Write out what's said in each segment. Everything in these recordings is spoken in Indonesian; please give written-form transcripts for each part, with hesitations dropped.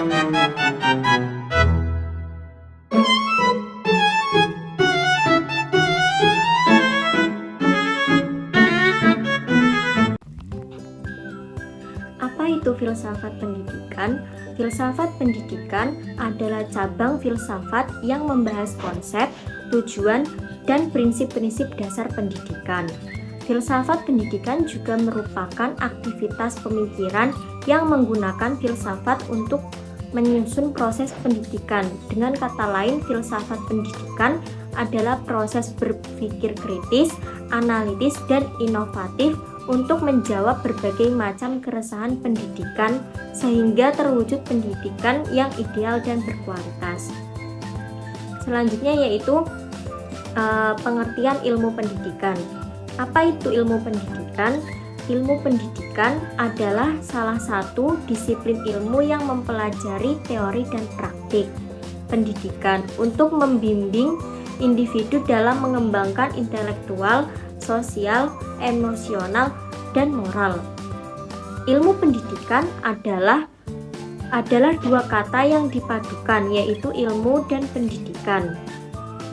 Apa itu filsafat pendidikan? Filsafat pendidikan adalah cabang filsafat yang membahas konsep, tujuan, dan prinsip-prinsip dasar pendidikan. Filsafat pendidikan juga merupakan aktivitas pemikiran yang menggunakan filsafat untuk menyusun proses pendidikan. Dengan kata lain, filsafat pendidikan adalah proses berpikir kritis, analitis, dan inovatif untuk menjawab berbagai macam keresahan pendidikan sehingga terwujud pendidikan yang ideal dan berkualitas. Selanjutnya yaitu pengertian ilmu pendidikan. Apa itu ilmu pendidikan? Ilmu pendidikan adalah salah satu disiplin ilmu yang mempelajari teori dan praktik pendidikan untuk membimbing individu dalam mengembangkan intelektual, sosial, emosional, dan moral. Ilmu pendidikan adalah dua kata yang dipadukan, yaitu ilmu dan pendidikan,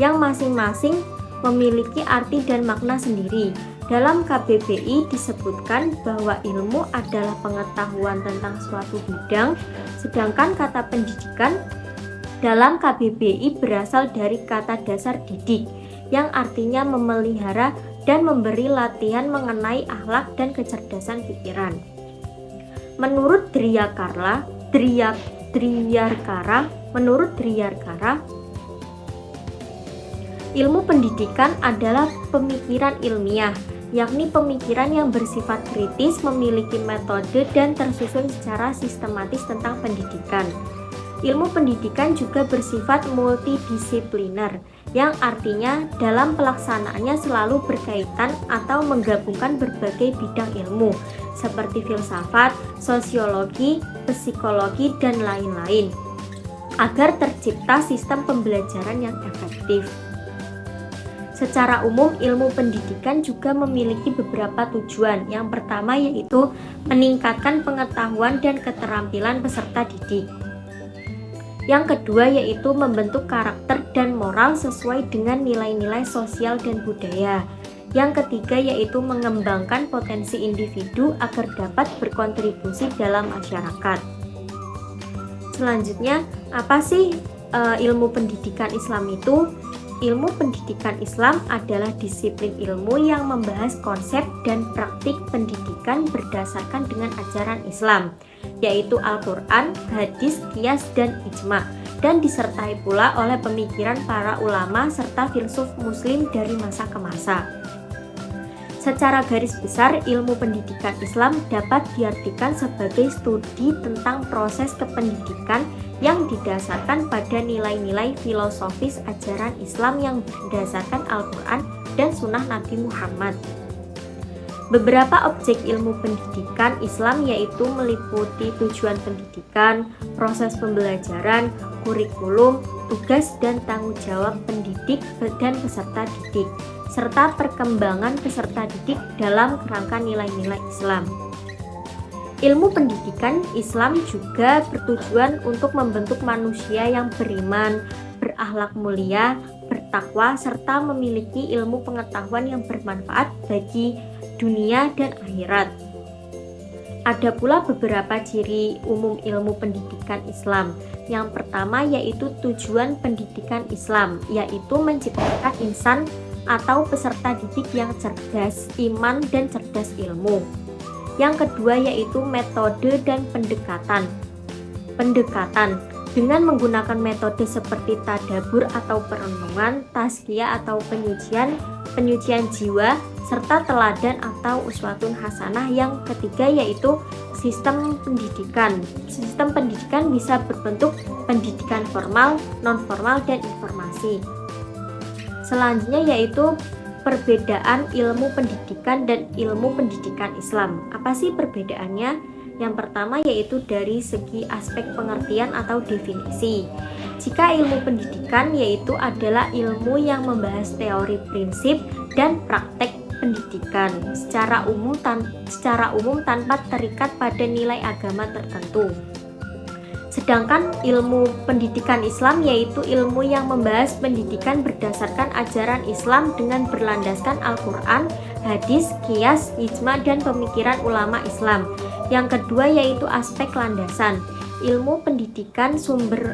yang masing-masing memiliki arti dan makna sendiri. Dalam KBBI disebutkan bahwa ilmu adalah pengetahuan tentang suatu bidang, sedangkan kata pendidikan dalam KBBI berasal dari kata dasar didik, yang artinya memelihara dan memberi latihan mengenai akhlak dan kecerdasan pikiran. Menurut Driyarkara, ilmu pendidikan adalah pemikiran ilmiah, yakni pemikiran yang bersifat kritis, memiliki metode dan tersusun secara sistematis tentang pendidikan. Ilmu pendidikan juga bersifat multidisipliner, yang artinya dalam pelaksanaannya selalu berkaitan atau menggabungkan berbagai bidang ilmu seperti filsafat, sosiologi, psikologi, dan lain-lain agar tercipta sistem pembelajaran yang efektif. Secara umum, ilmu pendidikan juga memiliki beberapa tujuan. Yang pertama yaitu meningkatkan pengetahuan dan keterampilan peserta didik. Yang kedua yaitu membentuk karakter dan moral sesuai dengan nilai-nilai sosial dan budaya. Yang ketiga yaitu mengembangkan potensi individu agar dapat berkontribusi dalam masyarakat. Selanjutnya, apa sih ilmu pendidikan Islam itu? Ilmu pendidikan Islam adalah disiplin ilmu yang membahas konsep dan praktik pendidikan berdasarkan dengan ajaran Islam, yaitu Al-Quran, hadis, qiyas, dan ijma, dan disertai pula oleh pemikiran para ulama serta filsuf muslim dari masa ke masa. Secara garis besar, ilmu pendidikan Islam dapat diartikan sebagai studi tentang proses kependidikan yang didasarkan pada nilai-nilai filosofis ajaran Islam yang berdasarkan Al-Quran dan Sunnah Nabi Muhammad. Beberapa objek ilmu pendidikan Islam yaitu meliputi tujuan pendidikan, proses pembelajaran, kurikulum, tugas dan tanggung jawab pendidik dan peserta didik, serta perkembangan peserta didik dalam kerangka nilai-nilai Islam. Ilmu pendidikan Islam juga bertujuan untuk membentuk manusia yang beriman, berakhlak mulia, bertakwa, serta memiliki ilmu pengetahuan yang bermanfaat bagi dunia dan akhirat. Ada pula beberapa ciri umum ilmu pendidikan Islam. Yang pertama yaitu tujuan pendidikan Islam, yaitu menciptakan insan atau peserta didik yang cerdas, iman, dan cerdas ilmu. Yang kedua yaitu metode dan pendekatan. Dengan menggunakan metode seperti tadabbur atau perenungan, tazkiyah atau penyucian jiwa, serta teladan atau uswatun hasanah. Yang ketiga yaitu sistem pendidikan. Sistem pendidikan bisa berbentuk pendidikan formal, non-formal, dan informasi. Selanjutnya yaitu perbedaan ilmu pendidikan dan ilmu pendidikan Islam. Apa sih perbedaannya? Yang pertama yaitu dari segi aspek pengertian atau definisi. Jika ilmu pendidikan yaitu adalah ilmu yang membahas teori prinsip dan praktek pendidikan secara umum tanpa terikat pada nilai agama tertentu. Sedangkan ilmu pendidikan Islam yaitu ilmu yang membahas pendidikan berdasarkan ajaran Islam dengan berlandaskan Al-Quran, hadis, qiyas, ijma, dan pemikiran ulama Islam. Yang kedua yaitu aspek landasan. Ilmu pendidikan sumber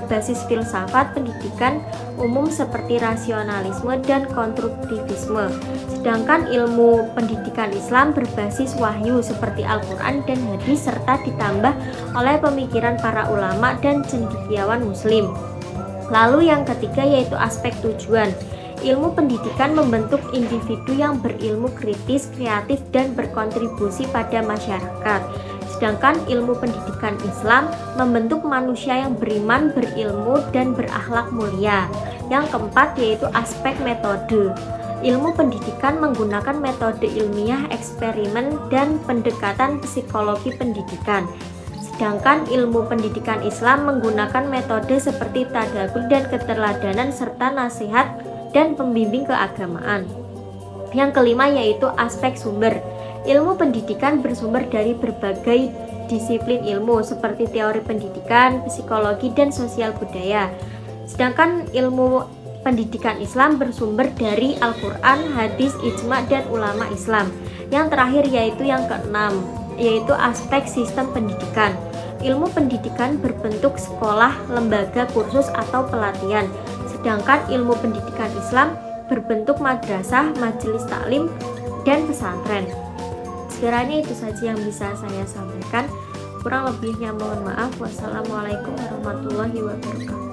basis filsafat pendidikan umum seperti rasionalisme dan konstruktivisme. Sedangkan ilmu pendidikan Islam berbasis wahyu seperti Al-Quran dan hadis serta ditambah oleh pemikiran para ulama dan cendekiawan muslim. Lalu yang ketiga yaitu aspek tujuan. Ilmu pendidikan membentuk individu yang berilmu kritis, kreatif, dan berkontribusi pada masyarakat. Sedangkan ilmu pendidikan Islam membentuk manusia yang beriman, berilmu, dan berakhlak mulia. Yang keempat yaitu aspek metode. Ilmu pendidikan menggunakan metode ilmiah, eksperimen, dan pendekatan psikologi pendidikan. Sedangkan ilmu pendidikan Islam menggunakan metode seperti tadabbur dan keteladanan serta nasihat dan pembimbing keagamaan. Yang kelima yaitu aspek sumber. Ilmu pendidikan bersumber dari berbagai disiplin ilmu seperti teori pendidikan, psikologi, dan sosial budaya. Sedangkan ilmu pendidikan Islam bersumber dari Al-Quran, hadis, ijma, dan ulama Islam. Yang terakhir yaitu yang keenam, yaitu aspek sistem pendidikan. Ilmu pendidikan berbentuk sekolah, lembaga, kursus, atau pelatihan. Sedangkan ilmu pendidikan Islam berbentuk madrasah, majelis taklim, dan pesantren. Sekiranya itu saja yang bisa saya sampaikan. Kurang lebihnya mohon maaf. Wassalamualaikum warahmatullahi wabarakatuh.